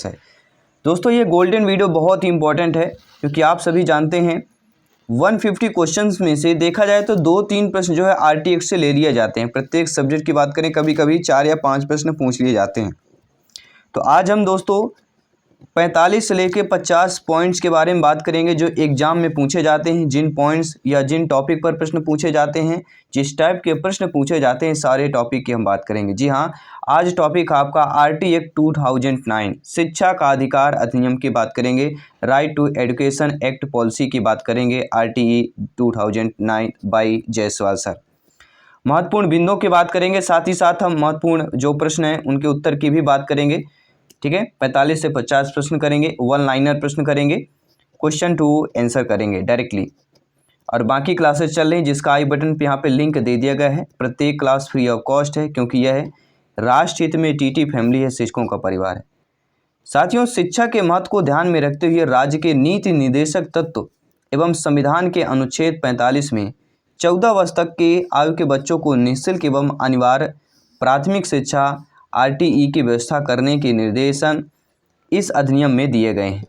है। दोस्तों ये गोल्डन वीडियो बहुत ही इंपॉर्टेंट है क्योंकि आप सभी जानते हैं 150 क्वेश्चंस में से देखा जाए तो 2-3 प्रश्न जो है आरटीएक्स से ले लिए जाते हैं। प्रत्येक सब्जेक्ट की बात करें कभी कभी 4 या 5 प्रश्न पूछ लिए जाते हैं। तो आज हम दोस्तों 45 से लेकर 50 पॉइंट्स के बारे में बात करेंगे जो एग्जाम में पूछे जाते हैं। जिन पॉइंट्स या जिन टॉपिक पर प्रश्न पूछे जाते हैं, जिस टाइप के प्रश्न पूछे जाते हैं, सारे टॉपिक की हम बात करेंगे। जी हाँ, आज टॉपिक आपका आरटी एक्ट 2009 शिक्षा का अधिकार अधिनियम की बात करेंगे। Right to education act policy की बात करेंगे। RTE 2009 by Jaiswal sir. महत्वपूर्ण बिंदुओं की बात करेंगे, साथ ही साथ हम महत्वपूर्ण जो प्रश्न हैं उनके उत्तर की भी बात करेंगे। ठीक है, 45 से 50 प्रश्न करेंगे, 1 लाइनर प्रश्न करेंगे, क्वेश्चन टू आंसर करेंगे डायरेक्टली। और बाकी क्लासेस चल रही हैं जिसका आई बटन पे यहाँ पे लिंक दे दिया गया है। प्रत्येक क्लास फ्री ऑफ कॉस्ट है क्योंकि यह है राष्ट्र हित में TT फैमिली है, शिक्षकों का परिवार है। साथियों, शिक्षा के महत्व को ध्यान में रखते हुए राज्य के नीति निर्देशक तत्व एवं संविधान के अनुच्छेद 45 में 14 वर्ष तक के आयु के बच्चों को निःशुल्क एवं अनिवार्य प्राथमिक शिक्षा RTE की व्यवस्था करने के निर्देशन इस अधिनियम में दिए गए हैं।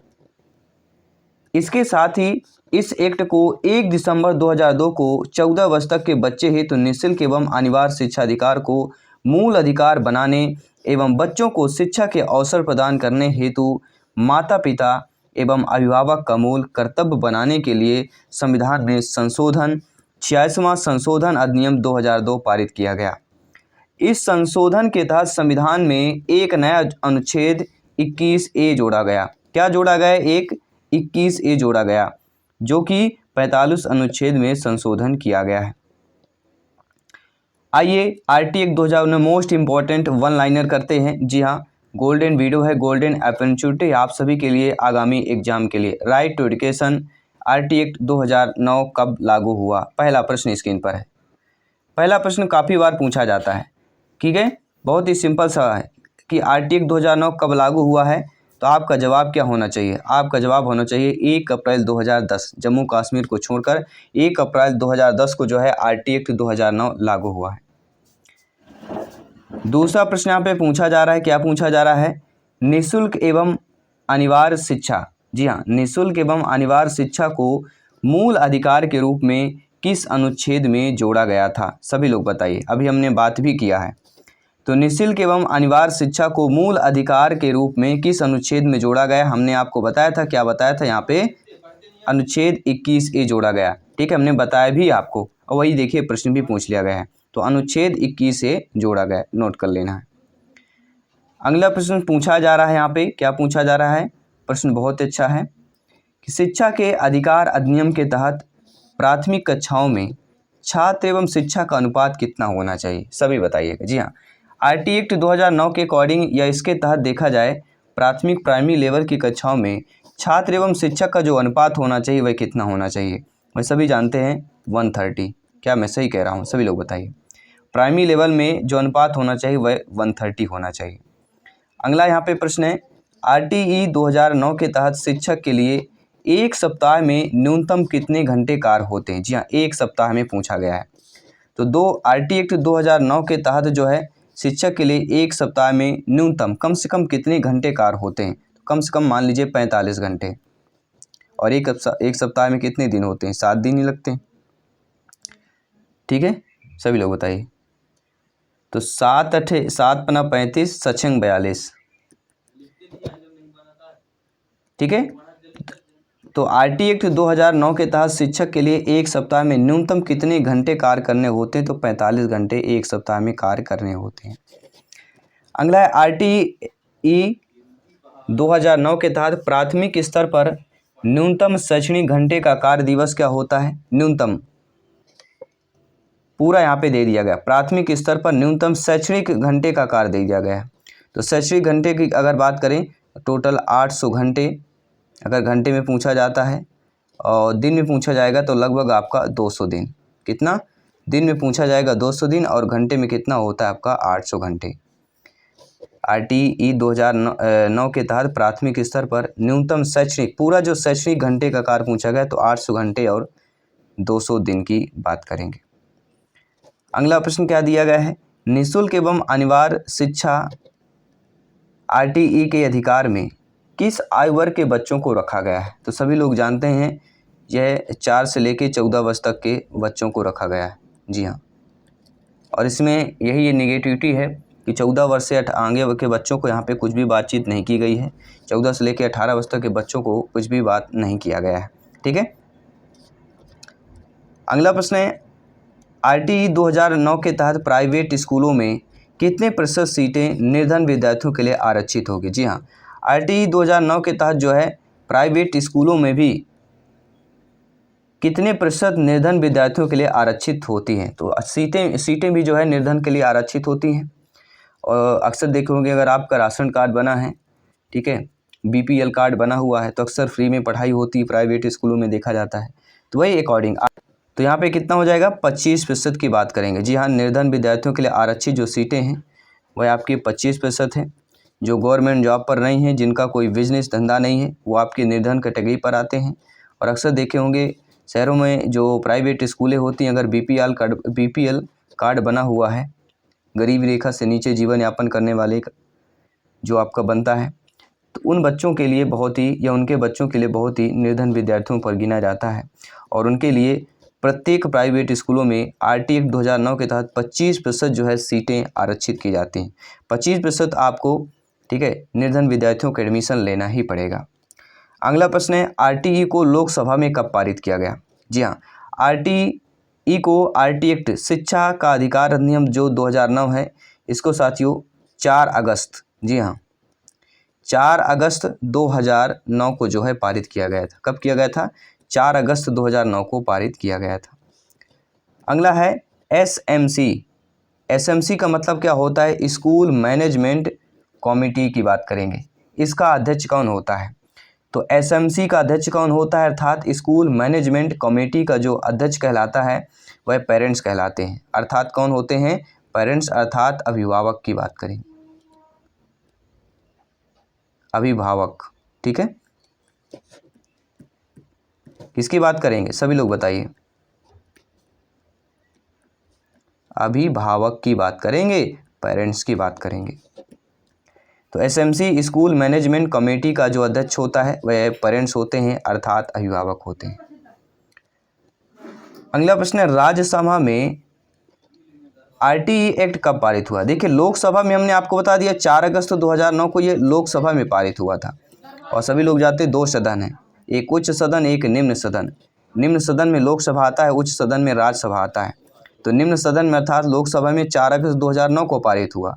इसके साथ ही इस एक्ट को 1 दिसंबर 2002 को 14 वर्ष तक के बच्चे हेतु निःशुल्क एवं अनिवार्य शिक्षा अधिकार को मूल अधिकार बनाने एवं बच्चों को शिक्षा के अवसर प्रदान करने हेतु माता पिता एवं अभिभावक का मूल कर्तव्य बनाने के लिए संविधान में संशोधन 86वां संशोधन अधिनियम 2002 पारित किया गया। इस संशोधन के तहत संविधान में एक नया अनुच्छेद 21A जोड़ा गया। क्या जोड़ा गया? एक 21A जोड़ा गया जो कि 45 अनुच्छेद में संशोधन किया गया है। आइए RTE act 2009 most important 1 liner करते हैं। जी हाँ, गोल्डन वीडियो है, गोल्डन अपॉर्चुनिटी आप सभी के लिए आगामी एग्जाम के लिए। Right to education RTE act 2009 कब लागू हुआ? पहला प्रश्न स्क्रीन पर है। पहला प्रश्न काफ़ी बार पूछा जाता है। ठीक है, बहुत ही सिंपल सा है कि RTE एक्ट 2009 कब लागू हुआ है, तो आपका जवाब क्या होना चाहिए? आपका जवाब होना चाहिए 1 अप्रैल 2010। जम्मू कश्मीर को छोड़कर 1 अप्रैल 2010 को जो है RTE एक्ट 2009 लागू हुआ है। दूसरा प्रश्न यहाँ पे पूछा जा रहा है, क्या पूछा जा रहा है? निःशुल्क एवं अनिवार्य शिक्षा। जी हाँ, निःशुल्क एवं अनिवार्य शिक्षा को मूल अधिकार के रूप में किस अनुच्छेद में जोड़ा गया था? सभी लोग बताइए, अभी हमने बात भी किया है। तो निःशुल्क एवं अनिवार्य शिक्षा को मूल अधिकार के रूप में किस अनुच्छेद में जोड़ा गया? हमने आपको बताया था, क्या बताया था? यहाँ पे अनुच्छेद 21A जोड़ा गया। ठीक है, हमने बताया भी आपको, और वही देखिए प्रश्न भी पूछ लिया गया है। तो अनुच्छेद 21A जोड़ा गया, नोट कर लेना है। अगला प्रश्न पूछा जा रहा है, यहाँ पे क्या पूछा जा रहा है? प्रश्न बहुत अच्छा है कि शिक्षा के अधिकार अधिनियम के तहत प्राथमिक कक्षाओं में छात्र एवं शिक्षा का अनुपात कितना होना चाहिए? सभी बताइएगा। जी हाँ, RTE एक्ट 2009 के अकॉर्डिंग या इसके तहत देखा जाए प्राथमिक प्राइमरी लेवल की कक्षाओं में छात्र एवं शिक्षक का जो अनुपात होना चाहिए वह कितना होना चाहिए? वह सभी जानते हैं 130। क्या मैं सही कह रहा हूँ? सभी लोग बताइए। प्राइमरी लेवल में जो अनुपात होना चाहिए वह 130 होना चाहिए। अगला यहाँ पे प्रश्न है, RTE 2009 के तहत शिक्षक के लिए एक सप्ताह में न्यूनतम कितने घंटे कार्य होते हैं? जी हाँ, एक सप्ताह में पूछा गया है। तो RTE एक्ट 2009 के तहत जो है शिक्षक के लिए एक सप्ताह में न्यूनतम कम से कम कितने घंटे कार्य होते हैं? तो कम से कम मान लीजिए 45 घंटे। और एक सप्ताह में कितने दिन होते हैं? 7 दिन ही लगते हैं। ठीक है, सभी लोग बताइए। तो 7 पना 35 सछंग 42। ठीक है, तो RTE एक्ट 2009 के तहत शिक्षक के लिए एक सप्ताह में न्यूनतम कितने घंटे कार्य करने होते हैं? तो 45 घंटे एक सप्ताह में कार्य करने होते हैं। अगला है RTE 2009 के तहत प्राथमिक स्तर पर न्यूनतम शैक्षणिक घंटे का कार्य दिवस क्या होता है? न्यूनतम पूरा यहाँ पे दे दिया गया, प्राथमिक स्तर पर न्यूनतम शैक्षणिक घंटे का कार्य दे दिया गया है। तो शैक्षणिक घंटे की अगर बात करें टोटल 800 घंटे अगर घंटे में पूछा जाता है, और दिन में पूछा जाएगा तो लगभग आपका 200 दिन। कितना? दिन में पूछा जाएगा 200 दिन, और घंटे में कितना होता है आपका? 800 घंटे। RTE 2009 के तहत प्राथमिक स्तर पर न्यूनतम शैक्षणिक, पूरा जो शैक्षणिक घंटे का कार्य पूछा गया तो 800 घंटे और 200 दिन की बात करेंगे। अगला प्रश्न क्या दिया गया है? निःशुल्क एवं अनिवार्य शिक्षा RTE के अधिकार में किस आयु वर्ग के बच्चों को रखा गया है? तो सभी लोग जानते हैं यह 4 से लेकर 14 वर्ष तक के बच्चों को रखा गया है। जी हाँ, और इसमें यही ये निगेटिविटी है कि 14 वर्ष से आगे के बच्चों को यहाँ पे कुछ भी बातचीत नहीं की गई है। 14 से लेकर 18 वर्ष तक के बच्चों को कुछ भी बात नहीं किया गया है। ठीक है, अगला प्रश्न है RTE 2009 के तहत प्राइवेट स्कूलों में कितने प्रतिशत सीटें निर्धन विद्यार्थियों के लिए आरक्षित होगी? जी हाँ, RTE 2009 के तहत जो है प्राइवेट स्कूलों में भी कितने प्रतिशत निर्धन विद्यार्थियों के लिए आरक्षित होती हैं? तो सीटें भी जो है निर्धन के लिए आरक्षित होती हैं। और अक्सर देखे होंगे अगर आपका राशन कार्ड बना है, ठीक है, BPL कार्ड बना हुआ है, तो अक्सर फ्री में पढ़ाई होती है प्राइवेट स्कूलों में, देखा जाता है। तो वही अकॉर्डिंग तो यहाँ पे कितना हो जाएगा? 25% की बात करेंगे। जी हाँ, निर्धन विद्यार्थियों के लिए आरक्षित जो सीटें हैं वह आपकी 25% हैं। जो गवर्नमेंट जॉब पर नहीं है, जिनका कोई बिजनेस धंधा नहीं है, वो आपके निर्धन कैटेगरी पर आते हैं। और अक्सर देखे होंगे शहरों में जो प्राइवेट स्कूलें होती हैं, अगर BPL कार्ड बना हुआ है, गरीबी रेखा से नीचे जीवन यापन करने वाले जो आपका बनता है, तो उन बच्चों के लिए बहुत ही या उनके बच्चों के लिए बहुत ही निर्धन विद्यार्थियों पर गिना जाता है। और उनके लिए प्रत्येक प्राइवेट स्कूलों में RTE एक्ट 2009 के तहत 25% जो है सीटें आरक्षित की जाती हैं। 25% आपको, ठीक है, निर्धन विद्यार्थियों को एडमिशन लेना ही पड़ेगा। अगला प्रश्न है RTE को लोकसभा में कब पारित किया गया? जी हाँ, RTE को RTE एक्ट शिक्षा का अधिकार अधिनियम जो 2009 है, इसको साथियों 4 अगस्त, जी हाँ 4 अगस्त 2009 को जो है पारित किया गया था। कब किया गया था? 4 अगस्त 2009 को पारित किया गया था। अगला है SMC का मतलब क्या होता है? स्कूल मैनेजमेंट कमेटी की बात करेंगे। इसका अध्यक्ष कौन होता है? तो SMC का अध्यक्ष कौन होता है? अर्थात स्कूल मैनेजमेंट कमेटी का जो अध्यक्ष कहलाता है वह पेरेंट्स कहलाते हैं। अर्थात कौन होते हैं? पेरेंट्स, अर्थात अभिभावक की बात करेंगे, अभिभावक। ठीक है, किसकी बात करेंगे? सभी लोग बताइए। अभिभावक की बात करेंगे, पेरेंट्स की बात करेंगे। तो SMC स्कूल मैनेजमेंट कमेटी का जो अध्यक्ष होता है वह पेरेंट्स होते हैं, अर्थात अभिभावक होते हैं। अगला प्रश्न है राज्यसभा में RTE एक्ट कब पारित हुआ? देखिए, लोकसभा में हमने आपको बता दिया 4 अगस्त 2009 को ये लोकसभा में पारित हुआ था। और सभी लोग जानते हैं 2 सदन हैं, एक उच्च सदन, एक निम्न सदन। निम्न सदन में लोकसभा आता है, उच्च सदन में राज्यसभा आता है। तो निम्न सदन में अर्थात लोकसभा में 4 अगस्त 2009 को पारित हुआ।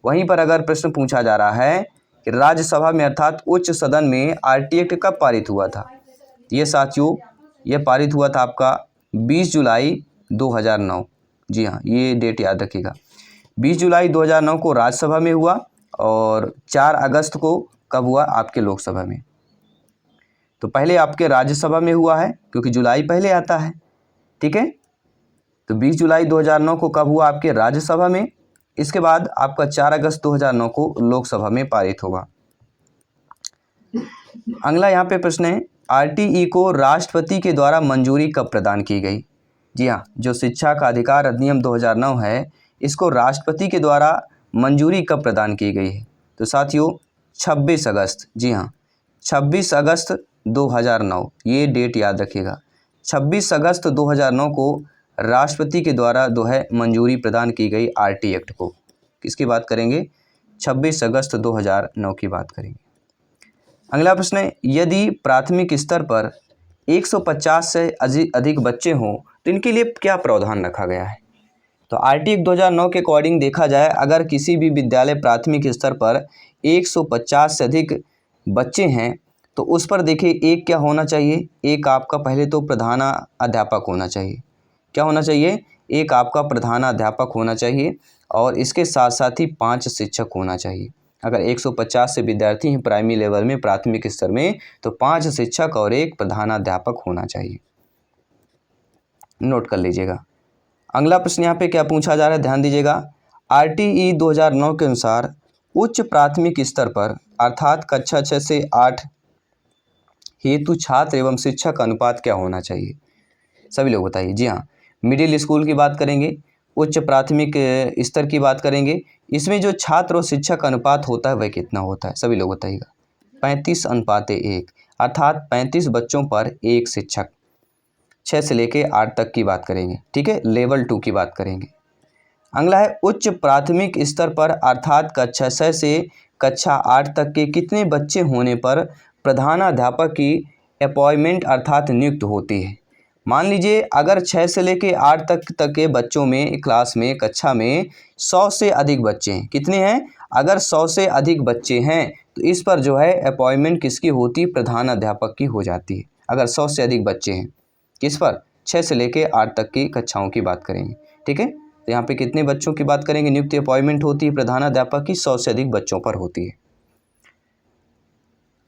वहीं पर अगर प्रश्न पूछा जा रहा है कि राज्यसभा में अर्थात उच्च सदन में RTE एक्ट कब पारित हुआ था? ये साथियों ये पारित हुआ था आपका 20 जुलाई 2009। जी हाँ, ये डेट याद रखिएगा। 20 जुलाई 2009 को राज्यसभा में हुआ और 4 अगस्त को कब हुआ? आपके लोकसभा में। तो पहले आपके राज्यसभा में हुआ है क्योंकि जुलाई पहले आता है। ठीक है, तो 20 जुलाई 2009 को कब हुआ? आपके राज्यसभा में। इसके बाद आपका 4 अगस्त 2009 को लोकसभा में पारित होगा। अगला यहाँ पे प्रश्न है RTE को राष्ट्रपति के द्वारा मंजूरी कब प्रदान की गई? जी हाँ, जो शिक्षा का अधिकार अधिनियम 2009 है, इसको राष्ट्रपति के द्वारा मंजूरी कब प्रदान की गई है? तो साथियों 26 अगस्त, जी हाँ 26 अगस्त 2009, ये डेट याद रखिएगा। 26 अगस्त 2009 को राष्ट्रपति के द्वारा जो है मंजूरी प्रदान की गई RTE एक्ट को। किसकी बात करेंगे? 26 अगस्त 2009 की बात करेंगे। अगला प्रश्न है यदि प्राथमिक स्तर पर 150 से अधिक बच्चे हों तो इनके लिए क्या प्रावधान रखा गया है? तो RTE एक्ट 2009 के अकॉर्डिंग देखा जाए, अगर किसी भी विद्यालय प्राथमिक स्तर पर 150 से अधिक बच्चे हैं तो उस पर देखिए एक क्या होना चाहिए? एक आपका पहले तो प्रधानाध्यापक होना चाहिए। क्या होना चाहिए? एक आपका प्रधानाध्यापक होना चाहिए और इसके साथ साथ ही 5 शिक्षक होना चाहिए। अगर 150 से विद्यार्थी हैं प्राइमरी लेवल में, प्राथमिक स्तर में, तो 5 शिक्षक और एक प्रधानाध्यापक होना चाहिए। नोट कर लीजिएगा। अगला प्रश्न यहाँ पे क्या पूछा जा रहा है, ध्यान दीजिएगा। RTE 2009 के अनुसार उच्च प्राथमिक स्तर पर अर्थात कक्षा 6 से 8 हेतु छात्र एवं शिक्षक अनुपात क्या होना चाहिए? सभी लोग बताइए। जी हाँ, मिडिल स्कूल की बात करेंगे, उच्च प्राथमिक स्तर की बात करेंगे, इसमें जो छात्र और शिक्षक अनुपात होता है वह कितना होता है? सभी लोग बताइएगा। 35:1, अर्थात 35 बच्चों पर एक शिक्षक। 6 से लेके 8 तक की बात करेंगे, ठीक है, लेवल 2 की बात करेंगे। अगला है उच्च प्राथमिक स्तर पर अर्थात कक्षा 6 से कक्षा 8 तक के कितने बच्चे होने पर प्रधानाध्यापक की अपॉइंटमेंट अर्थात नियुक्त होती है। मान लीजिए अगर 6 से लेके 8 तक के बच्चों में क्लास में कक्षा में 100 से अधिक बच्चे हैं। कितने हैं? अगर 100 से अधिक बच्चे हैं तो इस पर जो है अपॉइंटमेंट किसकी होती है? प्रधानाध्यापक की हो जाती है। अगर 100 से अधिक बच्चे हैं किस पर? 6 से लेके 8 तक की कक्षाओं की बात करेंगे, ठीक है। तो यहाँ पे कितने बच्चों की बात करेंगे? नियुक्ति अपॉइंटमेंट होती है प्रधानाध्यापक की 100 से अधिक बच्चों पर होती है।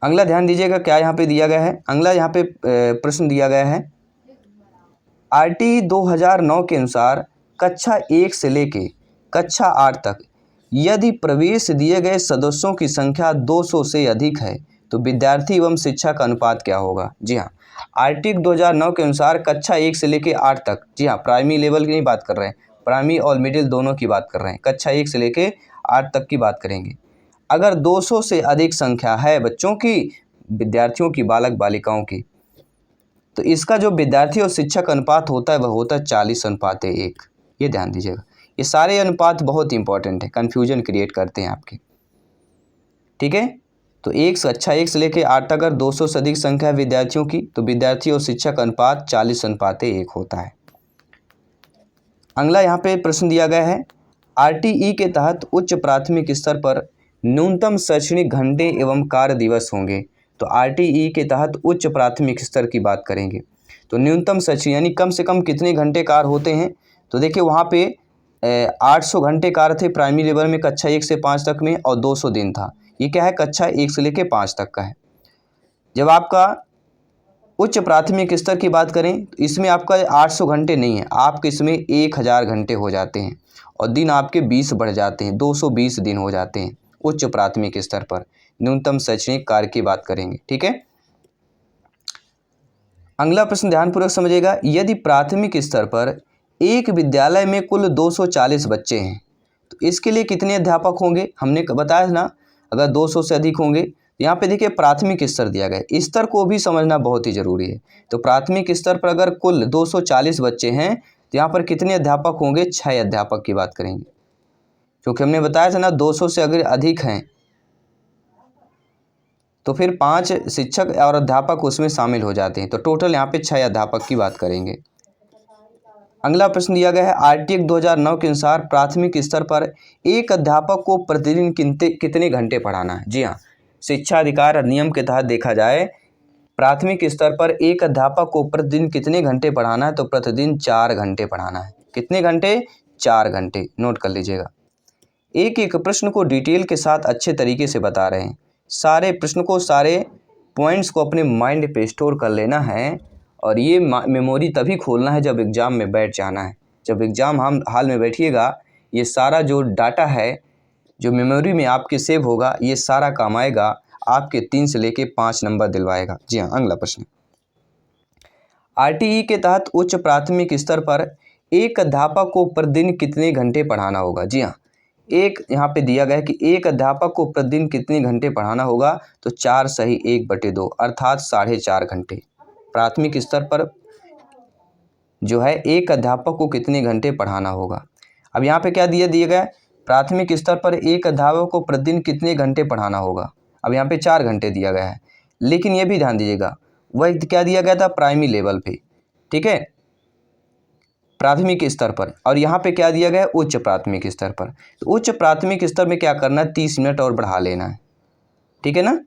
अगला ध्यान दीजिएगा क्या यहाँ पे दिया गया है। अगला यहाँ पे प्रश्न दिया गया है आरटी 2009 के अनुसार कक्षा 1 से लेके कक्षा 8 तक यदि प्रवेश दिए गए सदस्यों की संख्या 200 से अधिक है तो विद्यार्थी एवं शिक्षक का अनुपात क्या होगा? जी हाँ, आरटी 2009 के अनुसार कक्षा 1 से लेके 8 तक, जी हाँ, प्राइमरी लेवल की नहीं बात कर रहे हैं, प्राइमरी और मिडिल दोनों की बात कर रहे हैं। कक्षा 1 से लेके 8 तक की बात करेंगे। अगर 200 से अधिक संख्या है बच्चों की, विद्यार्थियों की, बालक बालिकाओं की, तो इसका जो विद्यार्थी और शिक्षक अनुपात होता है वह होता है 40:1। ये ध्यान दीजिएगा। ये सारे अनुपात बहुत इंपॉर्टेंट है, कन्फ्यूजन क्रिएट करते हैं आपके, ठीक है। तो कक्षा 1 से लेकर 8 तक अगर 200 से अधिक संख्या है विद्यार्थियों की तो विद्यार्थी और शिक्षक अनुपात 40:1 होता है। अगला यहाँ पे प्रश्न दिया गया है आरटीई के तहत उच्च प्राथमिक स्तर पर न्यूनतम शैक्षणिक घंटे एवं कार्य दिवस होंगे। तो आरटीई के तहत उच्च प्राथमिक स्तर की बात करेंगे तो न्यूनतम शैक्षणिक यानी कम से कम कितने घंटे कार्य होते हैं? तो देखिए वहाँ पे 800 घंटे कार्य थे प्राइमरी लेवल में कक्षा 1 से 5 तक में और 200 दिन था। ये क्या है? कक्षा 1 से लेकर 5 तक का है। जब आपका उच्च प्राथमिक स्तर की बात करें तो इसमें आपका 800 घंटे नहीं है, आपके इसमें 1000 घंटे हो जाते हैं और दिन आपके 20 बढ़ जाते हैं, 220 दिन हो जाते हैं उच्च प्राथमिक स्तर पर। न्यूनतम शैक्षणिक कार्य की बात करेंगे, ठीक है। अगला प्रश्न ध्यानपूर्वक समझिएगा। यदि प्राथमिक स्तर पर एक विद्यालय में कुल 240 बच्चे हैं तो इसके लिए कितने अध्यापक होंगे? हमने बताया ना, अगर 200 से अधिक होंगे। यहाँ पे देखिए प्राथमिक स्तर दिया गया है, स्तर को भी समझना बहुत ही जरूरी है। तो प्राथमिक स्तर पर अगर कुल 240 बच्चे हैं तो यहाँ पर कितने अध्यापक होंगे? 6 अध्यापक की बात करेंगे, क्योंकि हमने बताया था ना 200 से अगर अधिक हैं तो फिर 5 शिक्षक और अध्यापक उसमें शामिल हो जाते हैं। तो टोटल यहाँ पे 6 अध्यापक की बात करेंगे। अगला प्रश्न दिया गया है आरटी 2009 के अनुसार प्राथमिक स्तर पर एक अध्यापक को प्रतिदिन कितने घंटे पढ़ाना है? जी हाँ, शिक्षा अधिकार अधिनियम के तहत देखा जाए प्राथमिक स्तर पर एक अध्यापक को प्रतिदिन कितने घंटे पढ़ाना है? तो प्रतिदिन 4 घंटे पढ़ाना है। कितने घंटे? 4 घंटे। नोट कर लीजिएगा। एक एक प्रश्न को डिटेल के साथ अच्छे तरीके से बता रहे हैं। सारे प्रश्न को, सारे पॉइंट्स को अपने माइंड पे स्टोर कर लेना है और ये मेमोरी तभी खोलना है जब एग्ज़ाम में बैठ जाना है। जब एग्ज़ाम हाल में बैठिएगा ये सारा जो डाटा है जो मेमोरी में आपके सेव होगा ये सारा काम आएगा, आपके 3 से लेके 5 नंबर दिलवाएगा। जी हाँ, अगला प्रश्न। आरटीई के तहत उच्च प्राथमिक स्तर पर एक अध्यापक को प्रतिदिन कितने घंटे पढ़ाना होगा? जी हाँ, एक यहाँ पे दिया गया है कि एक अध्यापक को प्रतिदिन कितने घंटे पढ़ाना होगा? तो 4 सही 1/2 अर्थात 4.5 घंटे। प्राथमिक स्तर पर जो है एक अध्यापक को कितने घंटे पढ़ाना होगा। अब यहाँ पे क्या दिया गया? प्राथमिक स्तर पर एक अध्यापक को प्रतिदिन कितने घंटे पढ़ाना होगा। अब यहाँ पे 4 घंटे दिया गया है, लेकिन ये भी ध्यान दीजिएगा वह क्या दिया गया था? प्राइमरी लेवल पे, ठीक है, प्राथमिक स्तर पर। और यहाँ पे क्या दिया गया है? उच्च प्राथमिक स्तर पर। तो उच्च प्राथमिक स्तर में क्या करना है? 30 मिनट और बढ़ा लेना है, ठीक है ना।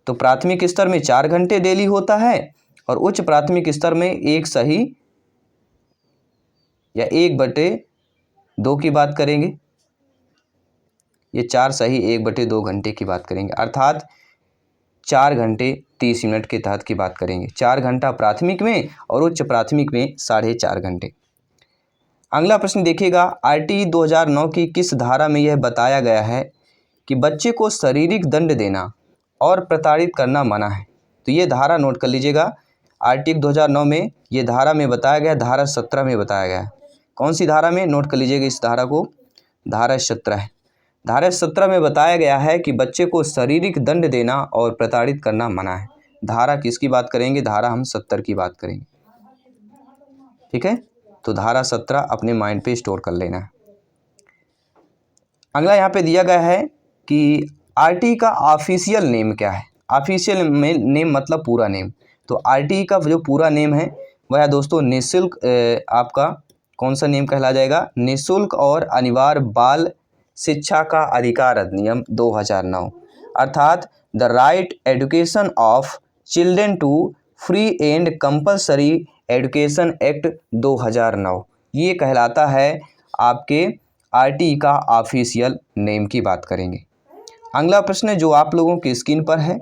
तो प्राथमिक स्तर में 4 घंटे डेली होता है और उच्च प्राथमिक स्तर में 1 सही या 1/2 की बात करेंगे। ये 4 सही 1/2 घंटे की बात करेंगे, अर्थात 4 घंटे 30 मिनट के तहत की बात करेंगे। 4 घंटा प्राथमिक में और उच्च प्राथमिक में 4.5 घंटे। अगला प्रश्न देखिएगा। आरटी 2009 की किस धारा में यह बताया गया है कि बच्चे को शारीरिक दंड देना और प्रताड़ित करना मना है? तो ये धारा नोट कर लीजिएगा। आरटी 2009 में ये धारा में बताया गया, धारा 17 में बताया गया है। कौन सी धारा में? नोट कर लीजिएगा इस धारा को, धारा 17 है। धारा 17 में बताया गया है कि बच्चे को शारीरिक दंड देना और प्रताड़ित करना मना है। धारा किसकी बात करेंगे? धारा हम 70 की बात करेंगे। ठीक है, तो धारा 17 अपने माइंड पे स्टोर कर लेना है। अगला यहाँ पे दिया गया है कि आरटीई का ऑफिशियल नेम क्या है? ऑफिशियल नेम मतलब पूरा नेम। तो आरटीई का जो पूरा नेम है वह है दोस्तों निःशुल्क, आपका कौन सा नेम कहला जाएगा? निःशुल्क और अनिवार्य बाल शिक्षा का अधिकार अधिनियम 2009, अर्थात the right education of children to free and compulsory education act 2009, ये कहलाता है आपके आरटीई का ऑफिशियल नेम की बात करेंगे। अगला प्रश्न है जो आप लोगों की स्क्रीन पर है,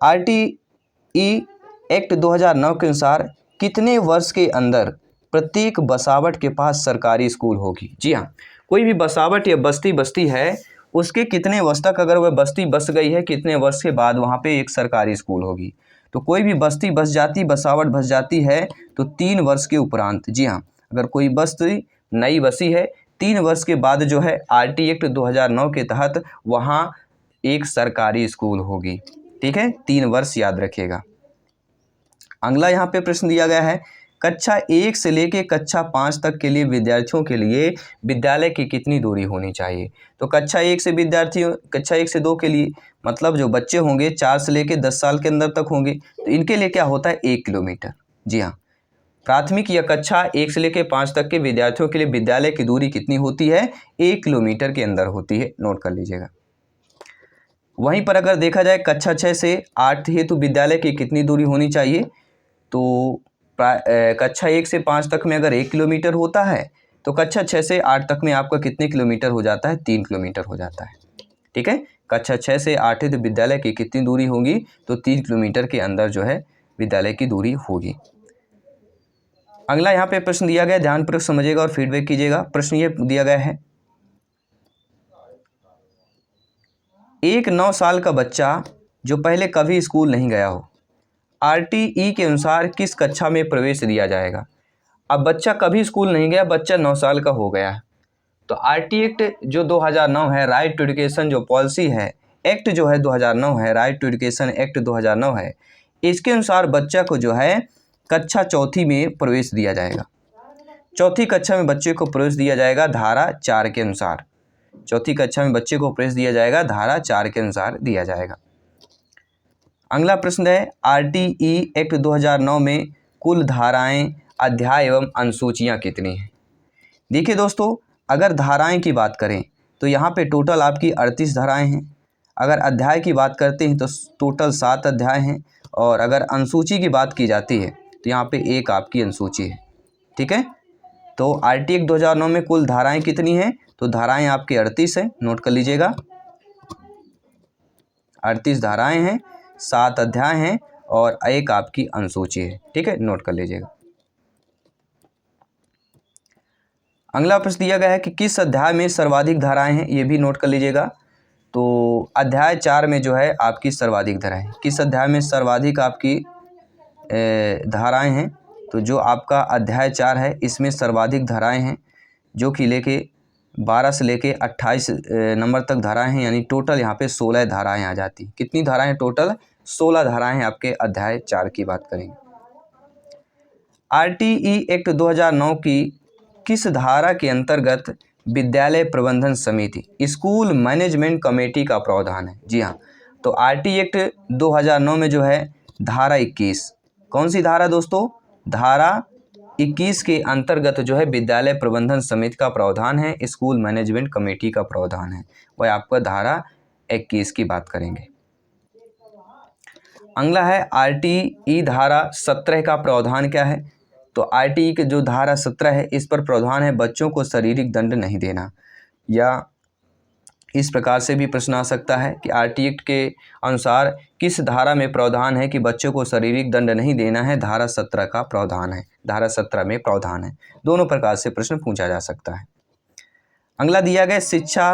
आरटीई एक्ट 2009 के अनुसार कितने वर्ष के अंदर प्रत्येक बसावट के पास सरकारी स्कूल होगी? जी हाँ, कोई भी बसावट या बस्ती है उसके कितने वर्ष तक, अगर वह बस्ती बस गई है, कितने वर्ष के बाद वहाँ पे एक सरकारी स्कूल होगी। तो कोई भी बस्ती बस जाती, बसावट बस जाती है तो 3 वर्ष के उपरांत, जी हाँ, अगर कोई बस्ती नई बसी है 3 वर्ष के बाद जो है आरटीई एक्ट 2009 के तहत वहाँ एक सरकारी स्कूल होगी। ठीक है, 3 वर्ष याद रखिएगा। अगला यहाँ पे प्रश्न दिया गया है, कक्षा 1 से लेके कक्षा 5 तक के लिए विद्यार्थियों के लिए विद्यालय की कितनी दूरी होनी चाहिए? तो कक्षा 1 से विद्यार्थियों, कक्षा 1 से 2 के लिए मतलब जो बच्चे होंगे 4 से लेके 10 साल के अंदर तक होंगे तो इनके लिए क्या होता है? 1 किलोमीटर। जी हाँ, प्राथमिक या कक्षा 1 से लेके 5 तक के विद्यार्थियों के लिए विद्यालय की दूरी कितनी होती है? 1 किलोमीटर के अंदर होती है, नोट कर लीजिएगा। वहीं पर अगर देखा जाए कक्षा 6 से 8 हेतु विद्यालय की कितनी दूरी होनी चाहिए? तो कक्षा 1 से 5 तक में अगर 1 किलोमीटर होता है तो कक्षा 6 से 8 तक में आपका कितने किलोमीटर हो जाता है? 3 किलोमीटर हो जाता है। ठीक है, कक्षा 6 से 8 हेतु विद्यालय की कितनी दूरी होगी? तो 3 किलोमीटर के अंदर जो है विद्यालय की दूरी होगी। अगला यहाँ पे प्रश्न दिया गया, ध्यानपूर्वक समझिएगा और फीडबैक कीजिएगा। प्रश्न ये दिया गया है, एक 9 साल का बच्चा जो पहले कभी स्कूल नहीं गया हो, आरटीई के अनुसार किस कक्षा में प्रवेश दिया जाएगा? अब बच्चा कभी स्कूल नहीं गया, बच्चा 9 साल का हो गया है, तो आरटीई एक्ट जो 2009 है, राइट टू एजुकेशन जो पॉलिसी है, एक्ट जो है 2009 है, राइट टू एजुकेशन एक्ट 2009 है, इसके अनुसार बच्चा को जो है कक्षा 4 में प्रवेश दिया जाएगा। 4 कक्षा में बच्चे को प्रवेश दिया जाएगा धारा 4 के अनुसार। 4 कक्षा में बच्चे को प्रवेश दिया जाएगा धारा 4 के अनुसार दिया जाएगा। अगला प्रश्न है, आरटीई एक्ट 2009 में कुल धाराएं, अध्याय एवं अनुसूचियां कितनी हैं? देखिए दोस्तों, अगर धाराएं की बात करें तो यहाँ पे टोटल आपकी 38 धाराएं हैं। अगर अध्याय की बात करते हैं तो टोटल 7 अध्याय हैं, और अगर अनुसूची की बात की जाती है तो यहाँ पे एक आपकी अनुसूची है। ठीक है, तो आरटीई एक्ट 2009 में कुल धाराएं कितनी हैं? तो धाराएं आपकी 38 हैं, नोट कर लीजिएगा। 38 धाराएं हैं, 7 अध्याय हैं और एक आपकी अनुसूची है। ठीक है, नोट कर लीजिएगा। अगला प्रश्न दिया गया है कि किस अध्याय में सर्वाधिक धाराएं हैं? ये भी नोट कर लीजिएगा। तो अध्याय 4 में जो है आपकी सर्वाधिक धाराएं, किस अध्याय में सर्वाधिक आपकी धाराएं हैं? तो जो आपका अध्याय 4 है इसमें सर्वाधिक धाराएं हैं, जो कि लेके 12 से लेके 28 नंबर तक धाराएं हैं, यानी टोटल यहाँ पे 16 धाराएं आ जाती। कितनी धाराएं? टोटल 16 धाराएं हैं आपके अध्याय 4 की बात करेंगे। आरटीई एक्ट 2009 की किस धारा के अंतर्गत विद्यालय प्रबंधन समिति, स्कूल मैनेजमेंट कमेटी का प्रावधान है? जी हाँ, तो आरटीई एक्ट 2009 में जो है धारा 21, कौन सी धारा दोस्तों? धारा 21 के अंतर्गत जो है विद्यालय प्रबंधन समिति का प्रावधान है, स्कूल मैनेजमेंट कमेटी का प्रावधान है, वह आपका धारा 21 की बात करेंगे। अगला है आरटीई धारा 17 का प्रावधान क्या है? तो आरटीई के जो धारा 17 है इस पर प्रावधान है बच्चों को शारीरिक दंड नहीं देना, या इस प्रकार से भी प्रश्न आ सकता है कि आरटीई एक्ट के अनुसार किस धारा में प्रावधान है कि बच्चों को शारीरिक दंड नहीं देना है? धारा 17 का प्रावधान है, धारा 17 में प्रावधान है। दोनों प्रकार से प्रश्न पूछा जा सकता है। अगला दिया गया, शिक्षा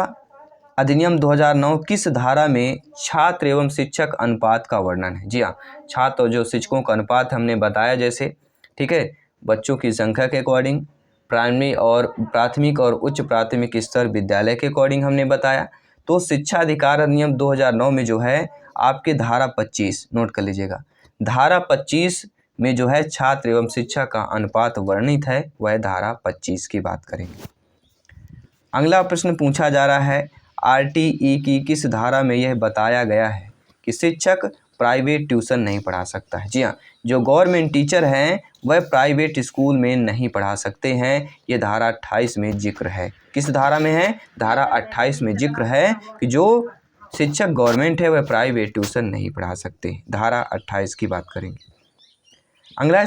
अधिनियम 2009 किस धारा में छात्र एवं शिक्षक अनुपात का वर्णन है? जी हाँ, छात्र और जो शिक्षकों का अनुपात हमने बताया, जैसे ठीक है, बच्चों की संख्या के अकॉर्डिंग, प्राथमिक और उच्च प्राथमिक स्तर विद्यालय के अकॉर्डिंग हमने बताया। तो शिक्षा अधिकार अधिनियम 2009 में जो है आपके धारा 25 नोट कर लीजिएगा, धारा 25 में जो है छात्र एवं शिक्षक का अनुपात वर्णित है, वह धारा 25 की बात करेंगे। अगला प्रश्न पूछा जा रहा है, आरटीई की किस धारा में यह बताया गया है कि शिक्षक प्राइवेट ट्यूशन नहीं पढ़ा सकता है। जी हाँ, जो गवर्नमेंट टीचर हैं वह प्राइवेट स्कूल में नहीं पढ़ा सकते हैं, ये धारा 28 में जिक्र है। किस धारा में है? धारा 28 में जिक्र है कि जो शिक्षक गवर्नमेंट है वह प्राइवेट ट्यूशन नहीं पढ़ा सकते। धारा 28 की बात करेंगे। अगला है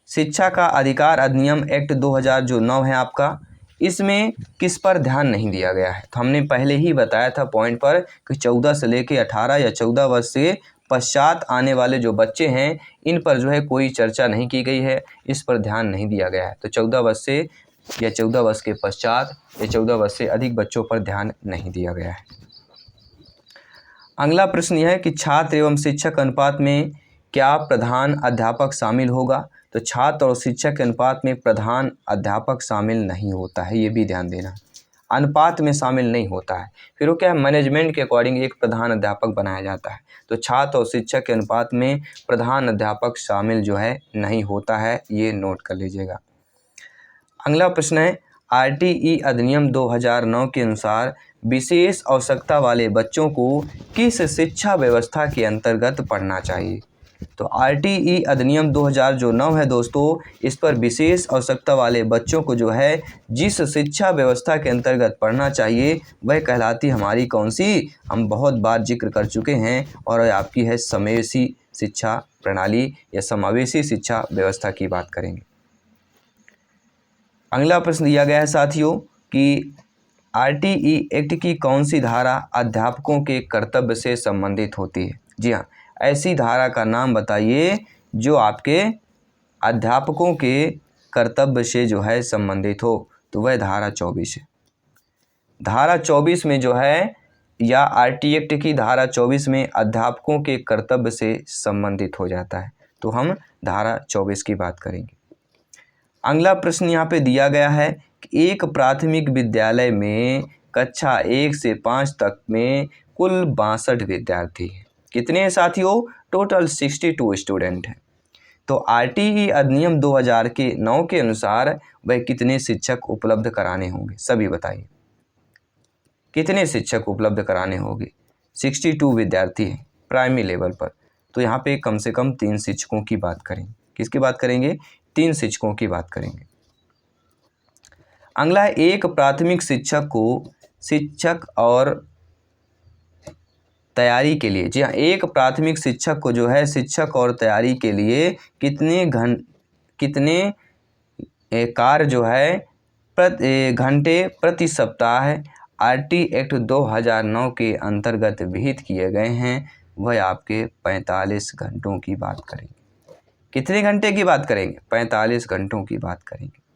शिक्षा का अधिकार अधिनियम एक्ट 2000 जो 9 है आपका, इसमें किस पर ध्यान नहीं दिया गया है? तो हमने पहले ही बताया था पॉइंट पर कि 14 से लेके 18 या 14 वर्ष से पश्चात आने वाले जो बच्चे हैं इन पर जो है कोई चर्चा नहीं की गई है, इस पर ध्यान नहीं दिया गया है। तो 14 वर्ष से या 14 वर्ष के पश्चात या 14 वर्ष से अधिक बच्चों पर ध्यान नहीं दिया गया है। अगला प्रश्न यह है कि छात्र एवं शिक्षक अनुपात में क्या प्रधान अध्यापक शामिल होगा? तो छात्र और शिक्षक के अनुपात में प्रधान अध्यापक शामिल नहीं होता है, ये भी ध्यान देना। अनुपात में शामिल नहीं होता है, फिर वो क्या है, मैनेजमेंट के अकॉर्डिंग एक प्रधान अध्यापक बनाया जाता है। तो छात्र और शिक्षक के अनुपात में प्रधान अध्यापक शामिल जो है नहीं होता है, ये नोट कर लीजिएगा। अगला प्रश्न है, आरटीई अधिनियम 2009 के अनुसार विशेष आवश्यकता वाले बच्चों को किस शिक्षा व्यवस्था के अंतर्गत पढ़ना चाहिए? तो आरटीई अधिनियम 2000 जो 9 है दोस्तों, इस पर विशेष आवश्यकता वाले बच्चों को जो है जिस शिक्षा व्यवस्था के अंतर्गत पढ़ना चाहिए वह कहलाती हमारी कौन सी? हम बहुत बार जिक्र कर चुके हैं और आपकी है समावेशी शिक्षा प्रणाली या समावेशी शिक्षा व्यवस्था की बात करेंगे। अगला प्रश्न दिया गया है साथियों कि आरटीई एक्ट की कौन सी धारा अध्यापकों के कर्तव्य से संबंधित होती है? जी हाँ, ऐसी धारा का नाम बताइए जो आपके अध्यापकों के कर्तव्य से जो है संबंधित हो, तो वह धारा 24 है। धारा 24 में जो है या आरटीई एक्ट की धारा 24 में अध्यापकों के कर्तव्य से संबंधित हो जाता है, तो हम धारा 24 की बात करेंगे। अगला प्रश्न यहाँ पे दिया गया है कि एक प्राथमिक विद्यालय में कक्षा 1 से 5 तक में कुल 62 विद्यार्थी हैं। कितने हैं साथियों? टोटल 62 स्टूडेंट हैं। तो आरटीई अधिनियम 2000 के 9 के अनुसार वह कितने शिक्षक उपलब्ध कराने होंगे? सभी बताइए, कितने शिक्षक उपलब्ध कराने होंगे? 62 विद्यार्थी हैं प्राइमरी लेवल पर, तो यहाँ पे कम से कम 3 शिक्षकों की बात करेंगे। किसकी बात करेंगे? 3 शिक्षकों की बात करेंगे। अगला है, एक प्राथमिक शिक्षक को शिक्षक और तैयारी के लिए, जी हाँ, एक प्राथमिक शिक्षक को जो है शिक्षक और तैयारी के लिए कितने कार्य जो है घंटे प्रति सप्ताह आरटीई एक्ट 2009 के अंतर्गत विहित किए गए हैं, वह आपके 45 घंटों की बात करेंगे। कितने घंटे की बात करेंगे? 45 घंटों की बात करेंगे।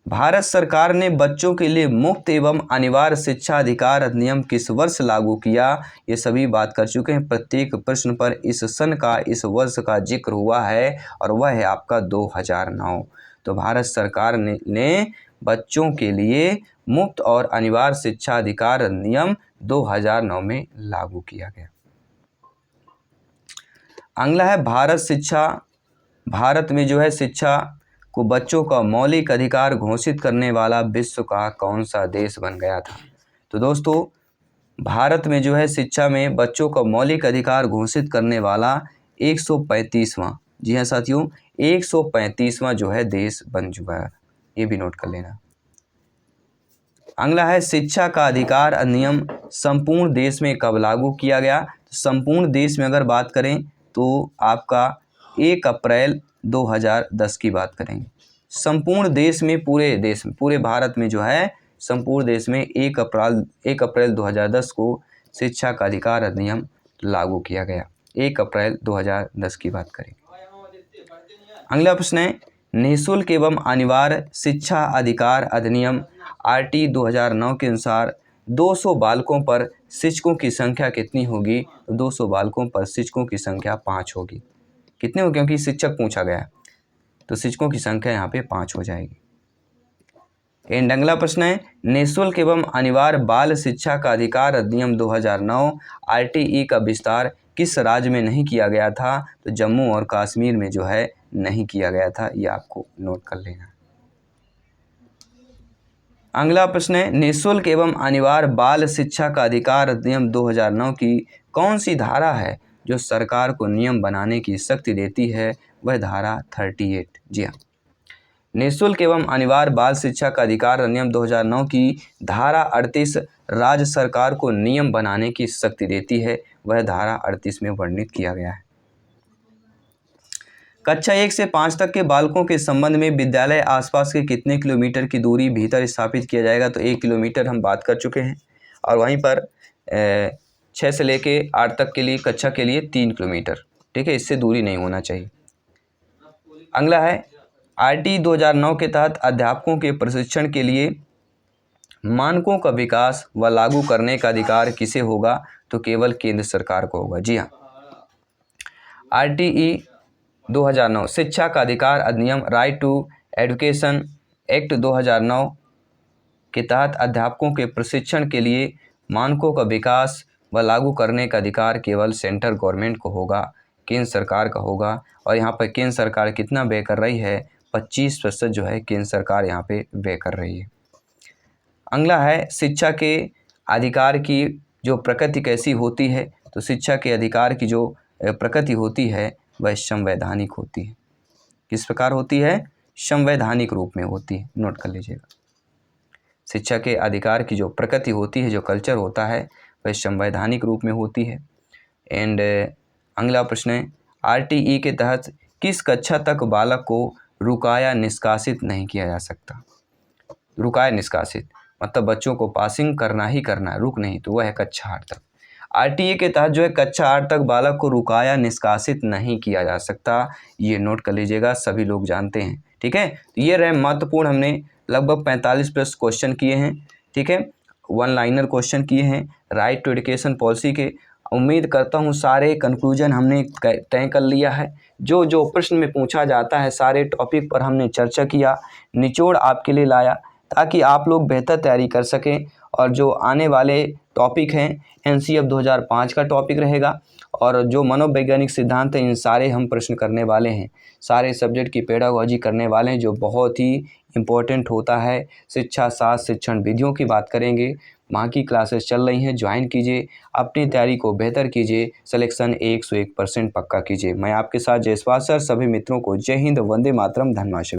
भारत सरकार ने बच्चों के लिए मुफ्त एवं अनिवार्य शिक्षा अधिकार अधिनियम किस वर्ष लागू किया? ये सभी बात कर चुके हैं। प्रत्येक प्रश्न पर इस सन का, इस वर्ष का जिक्र हुआ है और वह है आपका 2009। तो भारत सरकार ने बच्चों के लिए मुफ्त और अनिवार्य शिक्षा अधिकार अधिनियम 2009 में लागू किया गया। अगला है, भारत में जो है शिक्षा को बच्चों का मौलिक अधिकार घोषित करने वाला विश्व का कौन सा देश बन गया था? तो दोस्तों, भारत में जो है शिक्षा में बच्चों का मौलिक अधिकार घोषित करने वाला 135वां, जी हाँ साथियों, 135वां जो है देश बन चुका है, ये भी नोट कर लेना। अगला है, शिक्षा का अधिकार अधिनियम संपूर्ण देश में कब लागू किया गया? संपूर्ण देश में अगर बात करें तो आपका 1 अप्रैल 2010 की बात करेंगे। संपूर्ण देश में, पूरे भारत में जो है संपूर्ण देश में 1 अप्रैल 2010 को शिक्षा का अधिकार अधिनियम लागू किया गया। 1 अप्रैल 2010 की बात करेंगे। अगला प्रश्न है, निःशुल्क एवं अनिवार्य शिक्षा अधिकार अधिनियम आरटीई 2009 के अनुसार 200 बालकों पर शिक्षकों की संख्या कितनी होगी? तो 200 बालकों पर शिक्षकों की संख्या 5 होगी। कितने हो? क्योंकि शिक्षक पूछा गया तो शिक्षकों की संख्या यहाँ पे 5 हो जाएगी। एंड अगला प्रश्न है, निःशुल्क एवं अनिवार्य बाल शिक्षा का अधिकार अधिनियम 2009 आरटीई का विस्तार किस राज्य में नहीं किया गया था? तो जम्मू और कश्मीर में जो है नहीं किया गया था, ये आपको नोट कर लेना। अगला प्रश्न है, निःशुल्क एवं अनिवार्य बाल शिक्षा का अधिकार अधिनियम 2009 की कौन सी धारा है जो सरकार को नियम बनाने की शक्ति देती है? वह धारा 38। जी हाँ, निःशुल्क एवं अनिवार्य बाल शिक्षा का अधिकार अधिनियम 2009 की धारा 38 राज्य सरकार को नियम बनाने की शक्ति देती है, वह धारा 38 में वर्णित किया गया है। कक्षा 1 से 5 तक के बालकों के संबंध में विद्यालय आसपास के कितने किलोमीटर की दूरी भीतर स्थापित किया जाएगा? तो 1 किलोमीटर हम बात कर चुके हैं। और वहीं पर 6 से लेके 8 तक के लिए कक्षा के लिए 3 किलोमीटर, ठीक है, इससे दूरी नहीं होना चाहिए। अगला है, आरटी 2009 के तहत अध्यापकों के प्रशिक्षण के लिए मानकों का विकास व लागू करने का अधिकार किसे होगा? तो केवल केंद्र सरकार को होगा। जी हाँ, आरटीई 2009 शिक्षा का अधिकार अधिनियम राइट टू एजुकेशन एक्ट 2009 के तहत अध्यापकों के प्रशिक्षण के लिए मानकों का विकास व लागू करने का अधिकार केवल सेंट्रल गवर्नमेंट को होगा, केंद्र सरकार का होगा। और यहाँ पर केंद्र सरकार कितना व्यय कर रही है? 25% जो है केंद्र सरकार यहाँ पे व्यय कर रही है। अगला है, शिक्षा के अधिकार की जो प्रकृति कैसी होती है? तो शिक्षा के अधिकार की जो प्रकृति होती है वह संवैधानिक होती है। किस प्रकार होती है? संवैधानिक रूप में होती है, नोट कर लीजिएगा। शिक्षा के अधिकार की जो प्रकृति होती है, जो कल्चर होता है, वह संवैधानिक रूप में होती है। एंड अगला प्रश्न है, आरटीई के तहत किस कक्षा तक बालक को रुकाया निष्कासित नहीं किया जा सकता? रुकाया निष्कासित मतलब बच्चों को पासिंग करना ही करना, रुक नहीं, तो वह है कक्षा 8 तक। आरटीई के तहत जो है कक्षा 8 तक बालक को रुकाया निष्कासित नहीं किया जा सकता, ये नोट कर लीजिएगा, सभी लोग जानते हैं। ठीक है, तो ये रहे महत्वपूर्ण, हमने लगभग 45+ क्वेश्चन किए हैं। ठीक है, 1 लाइनर क्वेश्चन किए हैं राइट टू एजुकेशन पॉलिसी के। उम्मीद करता हूँ सारे कंक्लूजन हमने तय कर लिया है। जो जो प्रश्न में पूछा जाता है सारे टॉपिक पर हमने चर्चा किया, निचोड़ आपके लिए लाया ताकि आप लोग बेहतर तैयारी कर सकें। और जो आने वाले टॉपिक हैं, एनसीएफ 2005 का टॉपिक रहेगा और जो मनोवैज्ञानिक सिद्धांत हैं, इन सारे हम प्रश्न करने वाले हैं। सारे सब्जेक्ट की पेडागोजी करने वाले हैं, जो बहुत ही इम्पोर्टेंट होता है। शिक्षा शास्त्र शिक्षण विधियों की बात करेंगे। वहाँ की क्लासेस चल रही हैं, ज्वाइन कीजिए, अपनी तैयारी को बेहतर कीजिए, सिलेक्शन 101% पक्का कीजिए। मैं आपके साथ जयस्वाल सर, सभी मित्रों को जय हिंद, वंदे मातरम, धन्यवाद।